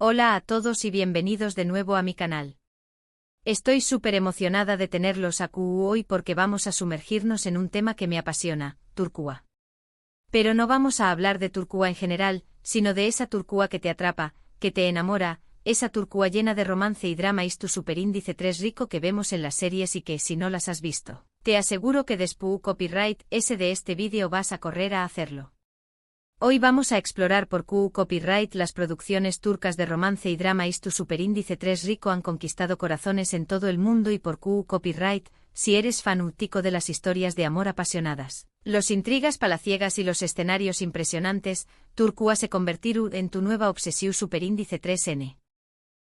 Hola a todos y bienvenidos de nuevo a mi canal. Estoy súper emocionada de tenerlos aquí hoy porque vamos a sumergirnos en un tema que me apasiona, Turquía. Pero no vamos a hablar de Turquía en general, sino de esa Turquía que te atrapa, que te enamora, esa Turquía llena de romance y drama y tu superíndice 3 rico que vemos en las series y que, si no las has visto, te aseguro que después copyright ese de este vídeo vas a correr a hacerlo. Hoy vamos a explorar por qué copyright las producciones turcas de romance y drama y tu superíndice 3 rico han conquistado corazones en todo el mundo y por qué copyright, si eres fanático de las historias de amor apasionadas, los intrigas palaciegas y los escenarios impresionantes, Turquía se convertirá en tu nueva obsesión superíndice 3N.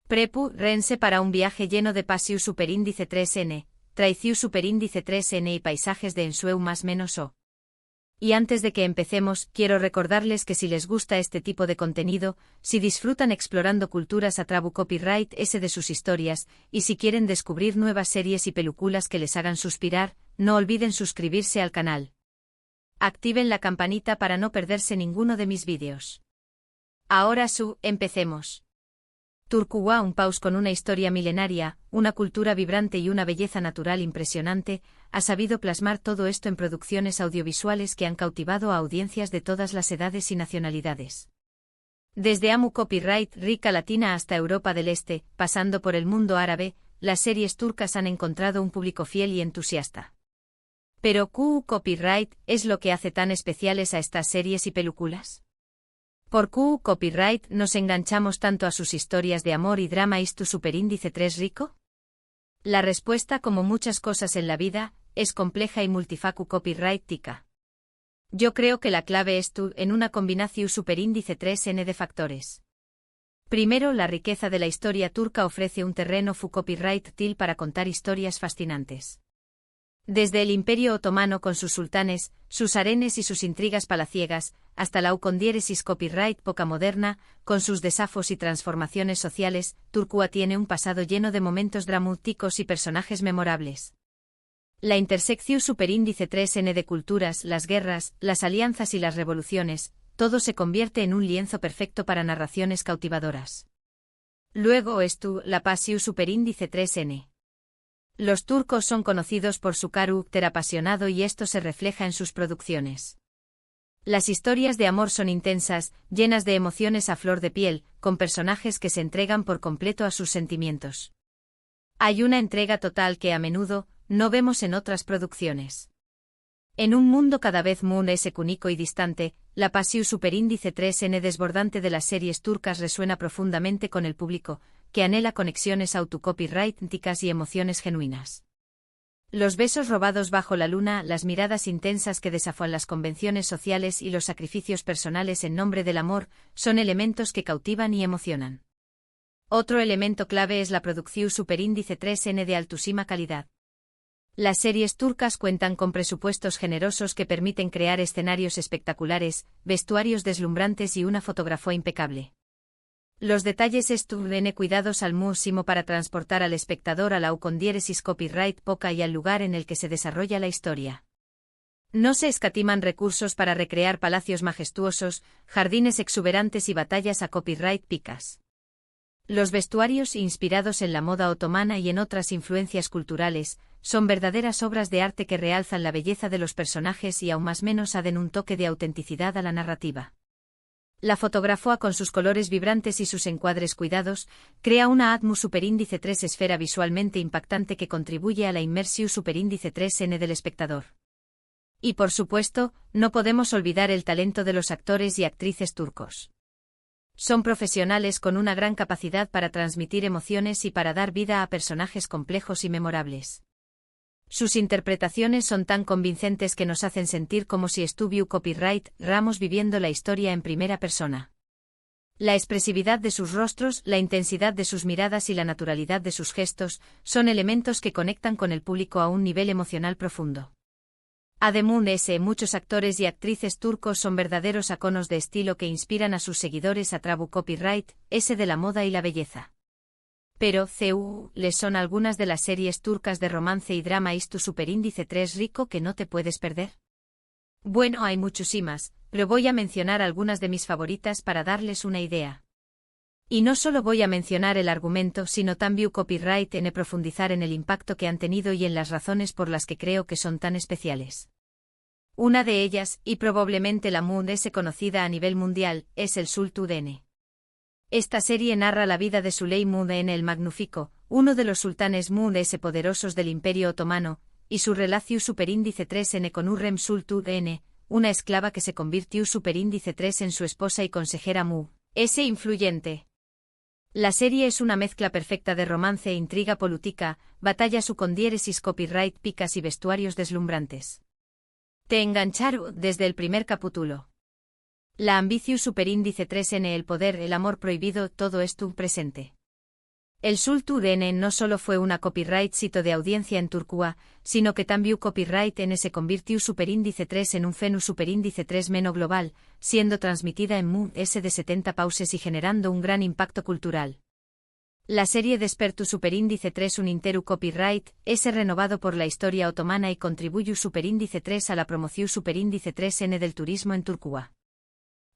Prepárense para un viaje lleno de pasión superíndice 3N, traición superíndice 3N y paisajes de ensueño más menos o. Y antes de que empecemos, quiero recordarles que si les gusta este tipo de contenido, si disfrutan explorando culturas a través copyright ese de sus historias, y si quieren descubrir nuevas series y películas que les hagan suspirar, no olviden suscribirse al canal. Activen la campanita para no perderse ninguno de mis vídeos. Ahora empecemos. Turquía, un país con una historia milenaria, una cultura vibrante y una belleza natural impresionante, ha sabido plasmar todo esto en producciones audiovisuales que han cautivado a audiencias de todas las edades y nacionalidades. Desde Amu Copyright Rica Latina hasta Europa del Este, pasando por el mundo árabe, las series turcas han encontrado un público fiel y entusiasta. Pero ¿qué copyright es lo que hace tan especiales a estas series y películas? ¿Por qué copyright nos enganchamos tanto a sus historias de amor y drama y tu superíndice 3 rico? La respuesta, como muchas cosas en la vida, es compleja y multifacu copyrightica. Yo creo que la clave es en una combinación superíndice 3N de factores. Primero, la riqueza de la historia turca ofrece un terreno fu copyright til para contar historias fascinantes. Desde el Imperio Otomano con sus sultanes, sus harenes y sus intrigas palaciegas, hasta la ucondiéresis copyright poca moderna, con sus desafos y transformaciones sociales, Turquía tiene un pasado lleno de momentos dramáticos y personajes memorables. La intersección superíndice 3N de culturas, las guerras, las alianzas y las revoluciones, todo se convierte en un lienzo perfecto para narraciones cautivadoras. Luego la pasión superíndice 3N. Los turcos son conocidos por su carácter apasionado y esto se refleja en sus producciones. Las historias de amor son intensas, llenas de emociones a flor de piel, con personajes que se entregan por completo a sus sentimientos. Hay una entrega total que a menudo no vemos en otras producciones. En un mundo cada vez más único y distante, la pasión superíndice 3N desbordante de las series turcas resuena profundamente con el público, que anhela conexiones autocopyrightísticas y emociones genuinas. Los besos robados bajo la luna, las miradas intensas que desafían las convenciones sociales y los sacrificios personales en nombre del amor, son elementos que cautivan y emocionan. Otro elemento clave es la producción superíndice 3N de altísima calidad. Las series turcas cuentan con presupuestos generosos que permiten crear escenarios espectaculares, vestuarios deslumbrantes y una fotografía impecable. Los detalles estuvieron cuidados al máximo para transportar al espectador a la ucondiéresis copyright poca y al lugar en el que se desarrolla la historia. No se escatiman recursos para recrear palacios majestuosos, jardines exuberantes y batallas a copyright picas. Los vestuarios, inspirados en la moda otomana y en otras influencias culturales, son verdaderas obras de arte que realzan la belleza de los personajes y aún más menos aden un toque de autenticidad a la narrativa. La fotografía con sus colores vibrantes y sus encuadres cuidados, crea una Atmos superíndice 3 esfera visualmente impactante que contribuye a la inmersión superíndice 3N del espectador. Y por supuesto, no podemos olvidar el talento de los actores y actrices turcos. Son profesionales con una gran capacidad para transmitir emociones y para dar vida a personajes complejos y memorables. Sus interpretaciones son tan convincentes que nos hacen sentir como si estuviera copyright Ramos viviendo la historia en primera persona. La expresividad de sus rostros, la intensidad de sus miradas y la naturalidad de sus gestos son elementos que conectan con el público a un nivel emocional profundo. Además, muchos actores y actrices turcos son verdaderos iconos de estilo que inspiran a sus seguidores a través copyright de la moda y la belleza. Pero, les son algunas de las series turcas de romance y drama y tu superíndice 3 rico que no te puedes perder. Bueno, hay muchísimas, pero voy a mencionar algunas de mis favoritas para darles una idea. Y no solo voy a mencionar el argumento, sino también copyright en profundizar en el impacto que han tenido y en las razones por las que creo que son tan especiales. Una de ellas, y probablemente la más conocida a nivel mundial, es el Sultan. Esta serie narra la vida de Süleyman el Magnífico, uno de los sultanes más poderosos del Imperio Otomano, y su relación superíndice 3N con Hürrem Sultan, una esclava que se convirtió superíndice 3 en su esposa y consejera influyente. La serie es una mezcla perfecta de romance e intriga política, batallas con diéresis copyright picas y vestuarios deslumbrantes. Te engancharon desde el primer capítulo. La ambición superíndice 3N, el poder, el amor prohibido, todo esto presente. El Sultan no solo fue una copyright sito de audiencia en Turquía, sino que también copyright N se convirtió superíndice 3 en un fenómeno superíndice 3 meno global, siendo transmitida en MUS de 70 pauses y generando un gran impacto cultural. La serie despertó superíndice 3 un interu copyright, renovado por la historia otomana y contribuyó superíndice 3 a la promoción superíndice 3N del turismo en Turquía.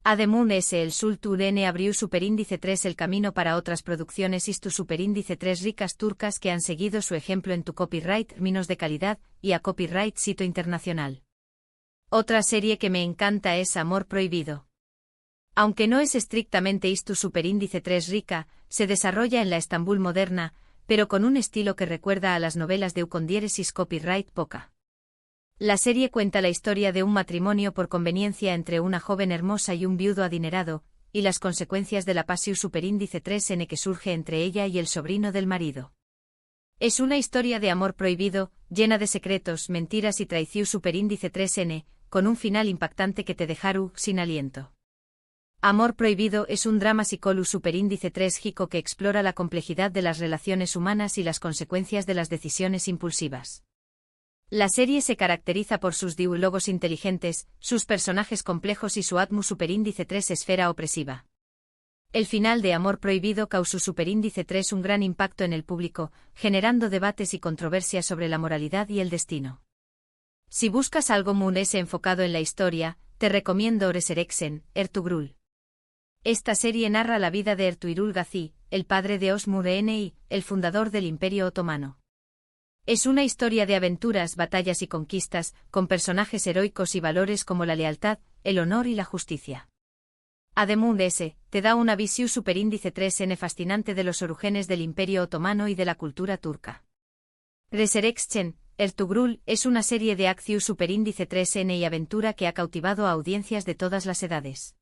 Además el Sultan abrió superíndice 3 el camino para otras producciones istu superíndice 3 ricas turcas que han seguido su ejemplo en tu copyright minos de calidad y a copyright sito internacional. Otra serie que me encanta es Amor Prohibido. Aunque no es estrictamente istu superíndice 3 rica, se desarrolla en la Estambul moderna, pero con un estilo que recuerda a las novelas de Ucondiéresis copyright poca. La serie cuenta la historia de un matrimonio por conveniencia entre una joven hermosa y un viudo adinerado, y las consecuencias de la pasión superíndice 3N que surge entre ella y el sobrino del marido. Es una historia de amor prohibido, llena de secretos, mentiras y traición superíndice 3N, con un final impactante que te dejará sin aliento. Amor Prohibido es un drama psicológico superíndice 3 jico que explora la complejidad de las relaciones humanas y las consecuencias de las decisiones impulsivas. La serie se caracteriza por sus diálogos inteligentes, sus personajes complejos y su atmósfera superíndice 3 esfera opresiva. El final de Amor Prohibido causó superíndice 3 un gran impacto en el público, generando debates y controversias sobre la moralidad y el destino. Si buscas algo MUS enfocado en la historia, te recomiendo Resurrection, Ertugrul. Esta serie narra la vida de Ertuğrul Gazi, el padre de Osmur-N, el fundador del Imperio Otomano. Es una historia de aventuras, batallas y conquistas, con personajes heroicos y valores como la lealtad, el honor y la justicia. Además, te da una visión superíndice 3N fascinante de los orígenes del Imperio Otomano y de la cultura turca. Resurrection, Ertugrul, es una serie de acción superíndice 3N y aventura que ha cautivado a audiencias de todas las edades.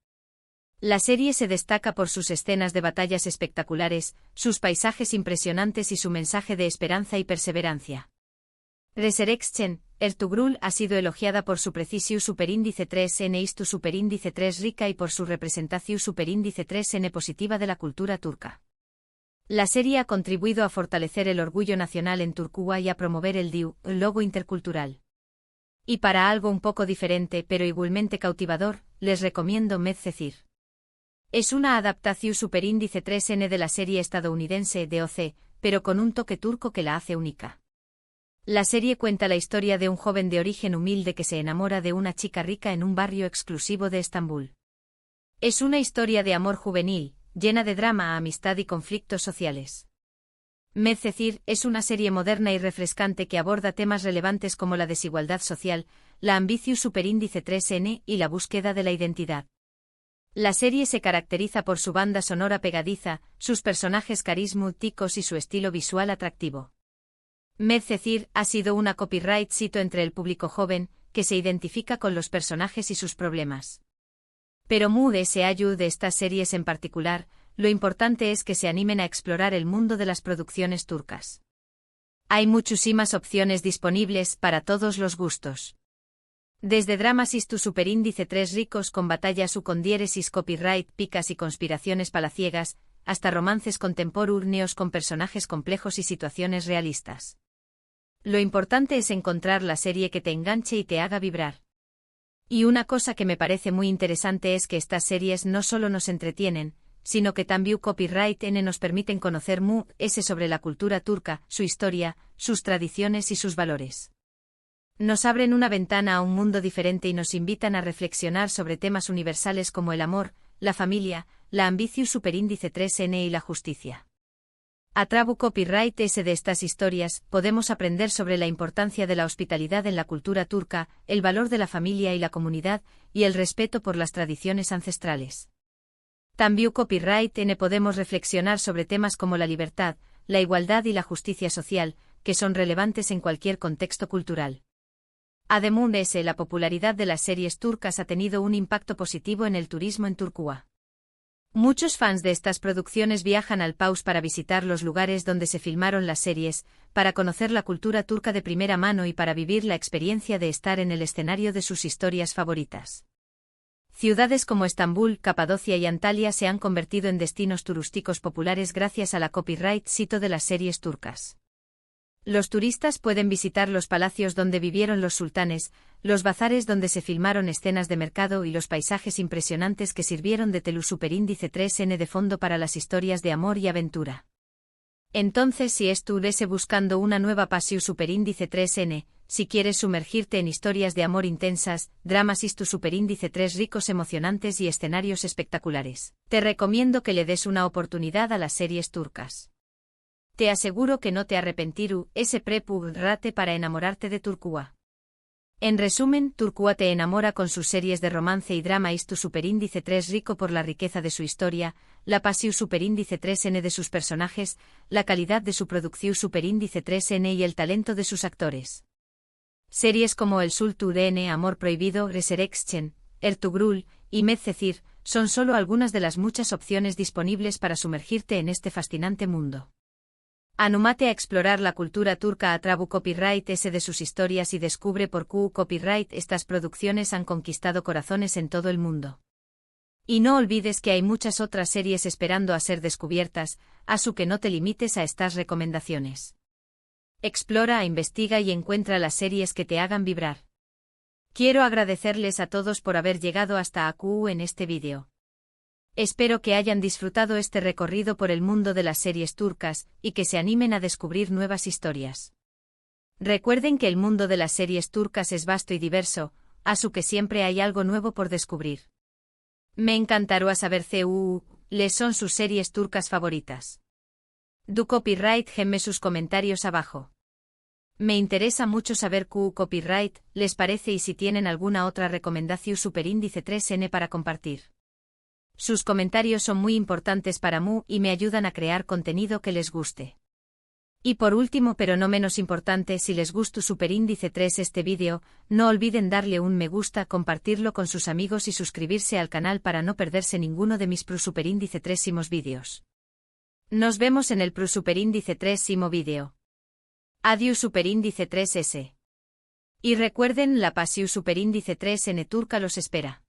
La serie se destaca por sus escenas de batallas espectaculares, sus paisajes impresionantes y su mensaje de esperanza y perseverancia. Resurrection, Ertugrul ha sido elogiada por su precisión superíndice 3N istu superíndice 3 rica y por su representación superíndice 3N positiva de la cultura turca. La serie ha contribuido a fortalecer el orgullo nacional en Turquía y a promover el diálogo intercultural. Y para algo un poco diferente pero igualmente cautivador, les recomiendo Medcezir. Es una adaptación superíndice 3N de la serie estadounidense DOC, pero con un toque turco que la hace única. La serie cuenta la historia de un joven de origen humilde que se enamora de una chica rica en un barrio exclusivo de Estambul. Es una historia de amor juvenil, llena de drama, amistad y conflictos sociales. Medcezir es una serie moderna y refrescante que aborda temas relevantes como la desigualdad social, la ambición superíndice 3N y la búsqueda de la identidad. La serie se caracteriza por su banda sonora pegadiza, sus personajes carismáticos y su estilo visual atractivo. Medcezir ha sido una copyright sito entre el público joven, que se identifica con los personajes y sus problemas. Pero MUS de estas series en particular, lo importante es que se animen a explorar el mundo de las producciones turcas. Hay muchísimas opciones disponibles para todos los gustos. Desde dramas istu superíndice 3 ricos con batallas con diéresis copyright picas y conspiraciones palaciegas, hasta romances contemporáneos con personajes complejos y situaciones realistas. Lo importante es encontrar la serie que te enganche y te haga vibrar. Y una cosa que me parece muy interesante es que estas series no solo nos entretienen, sino que también copyright N nos permiten conocer MUS sobre la cultura turca, su historia, sus tradiciones y sus valores. Nos abren una ventana a un mundo diferente y nos invitan a reflexionar sobre temas universales como el amor, la familia, la Ambitious Superíndice 3N y la justicia. A través copyright S de estas historias, podemos aprender sobre la importancia de la hospitalidad en la cultura turca, el valor de la familia y la comunidad, y el respeto por las tradiciones ancestrales. También copyright N podemos reflexionar sobre temas como la libertad, la igualdad y la justicia social, que son relevantes en cualquier contexto cultural. Además S, la popularidad de las series turcas ha tenido un impacto positivo en el turismo en Turquía. Muchos fans de estas producciones viajan al país para visitar los lugares donde se filmaron las series, para conocer la cultura turca de primera mano y para vivir la experiencia de estar en el escenario de sus historias favoritas. Ciudades como Estambul, Capadocia y Antalya se han convertido en destinos turísticos populares gracias a la copyright sito de las series turcas. Los turistas pueden visitar los palacios donde vivieron los sultanes, los bazares donde se filmaron escenas de mercado y los paisajes impresionantes que sirvieron de telu superíndice 3N de fondo para las historias de amor y aventura. Entonces, si estuvieses buscando una nueva pasión superíndice 3N, si quieres sumergirte en historias de amor intensas, dramas y tu superíndice 3 ricos emocionantes y escenarios espectaculares, te recomiendo que le des una oportunidad a las series turcas. Te aseguro que no te arrepentirás, ese prepurrate para enamorarte de Turquía. En resumen, Turquía te enamora con sus series de romance y drama y tu superíndice 3 rico por la riqueza de su historia, la pasión superíndice 3N de sus personajes, la calidad de su producción superíndice 3N y el talento de sus actores. Series como El Sultur N, Amor Prohibido, Resurrection, Ertugrul y Medcezir son solo algunas de las muchas opciones disponibles para sumergirte en este fascinante mundo. Anímate a explorar la cultura turca a través copyright S de sus historias y descubre por qué copyright estas producciones han conquistado corazones en todo el mundo. Y no olvides que hay muchas otras series esperando a ser descubiertas, así que no te limites a estas recomendaciones. Explora, investiga y encuentra las series que te hagan vibrar. Quiero agradecerles a todos por haber llegado hasta aquí en este vídeo. Espero que hayan disfrutado este recorrido por el mundo de las series turcas, y que se animen a descubrir nuevas historias. Recuerden que el mundo de las series turcas es vasto y diverso, así que siempre hay algo nuevo por descubrir. Me encantará saber les son sus series turcas favoritas. Du copyright gemme sus comentarios abajo. Me interesa mucho saber qué copyright les parece y si tienen alguna otra recomendación superíndice 3N para compartir. Sus comentarios son muy importantes para mí y me ayudan a crear contenido que les guste. Y por último pero no menos importante, si les gustó superíndice 3 este vídeo, no olviden darle un me gusta, compartirlo con sus amigos y suscribirse al canal para no perderse ninguno de mis superíndice 3 vídeos. Nos vemos en el superíndice 3 vídeo. Adiós superíndice 3S. Y recuerden, la pasión superíndice 3N turca los espera.